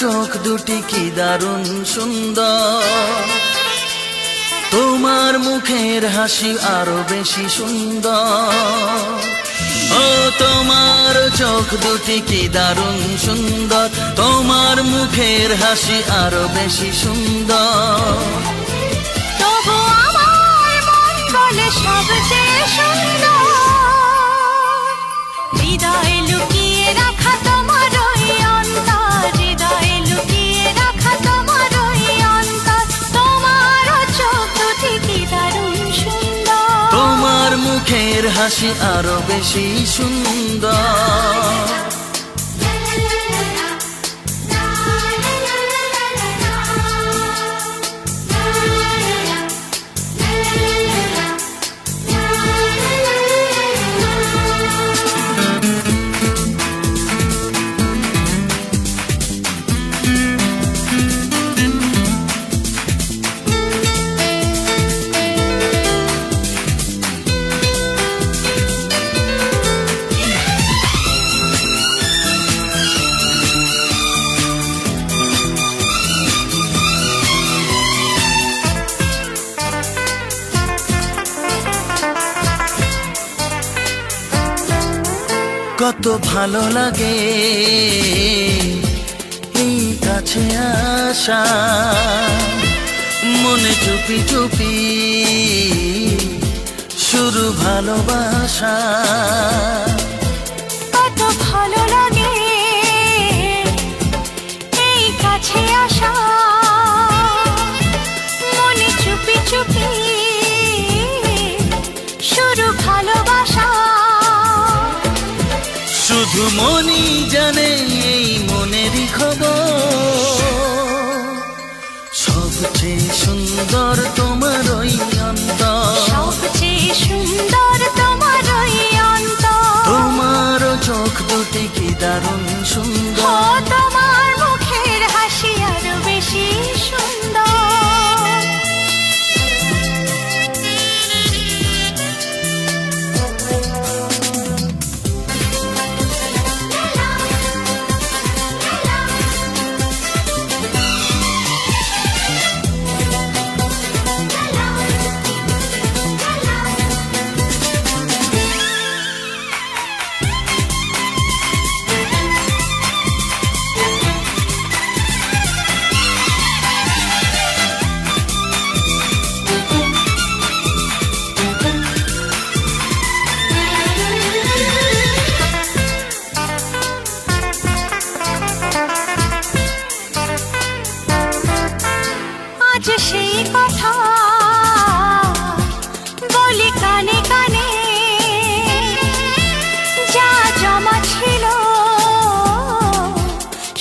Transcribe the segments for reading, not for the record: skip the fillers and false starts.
চোখ দুটি কি দারুণ সুন্দর, তোমার মুখের হাসি আরো বেশি সুন্দর। ও তোমার চোখ দুটি কি দারুণ সুন্দর, তোমার মুখের হাসি আরো বেশি সুন্দর। তবু আমার মন বলে সবচেয়ে সুন্দর, হৃদয়ে লুকিয়ে রাখা তোমার ওই অন্তর, হৃদয়ে লুকিয়ে রাখা তোমার ওই অন্তর। তোমার চোখ দুটি কি দারুণ সুন্দর, তোমার মুখের হাসি আরো বেশি সুন্দর। কত ভালো লাগে এই কাছে আসা, মনে চুপি চুপি শুরু ভালোবাসা। কত ভালো লাগে এই কাছে আসা, মনে চুপি চুপি শুরু ভালোবাসা। শুধু মনই জানে এই মনেরই খবর, সবচেয়ে সুন্দর তোমার ওই অন্তর, সবচেয়ে সুন্দর তোমার ওই অন্তর। তোমার চোখ দুটি কি দারুণ সুন্দর, তোমার মুখের হাসি আরো বেশি সুন্দর। আজ সেই কথা বলি কানে কানে, যা জমা ছিল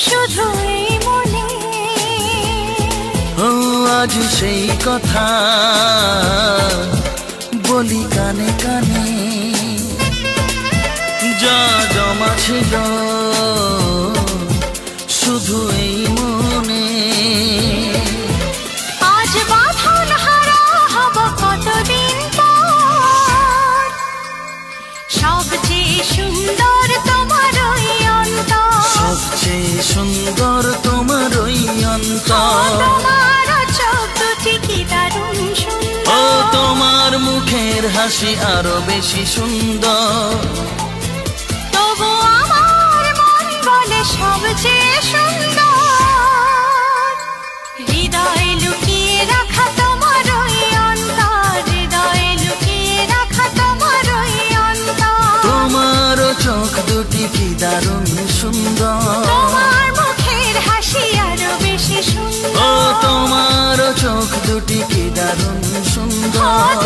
শুধু এই মনে। ও আজ সেই কথা বলি কানে কানে, যা জমা ছিল শুধু এই মনে। আজ বাঁধন হারা হব কতদিন পর, সবচেয়ে সুন্দর তোমার ওই অন্তর, সবচেয়ে সুন্দর তোমার ওই অন্তর। তোমার চোখ দুটি কি দারুণ সুন্দর, ও তোমার মুখের হাসি আরো বেশি সুন্দর। তবু আমার মন বলে সবচেয়ে সুন্দর, হৃদয়ে লুকিয়ে রাখা তোমার ওই অন্তর, হৃদয়ে লুকিয়ে রাখা তোমার ওই অন্তর। তোমার চোখ দুটি কি দারুণ সুন্দর, তোমার মুখের হাসি আরো বেশি সুন্দর। ও তোমার চোখ দুটি কি দারুণ সুন্দর।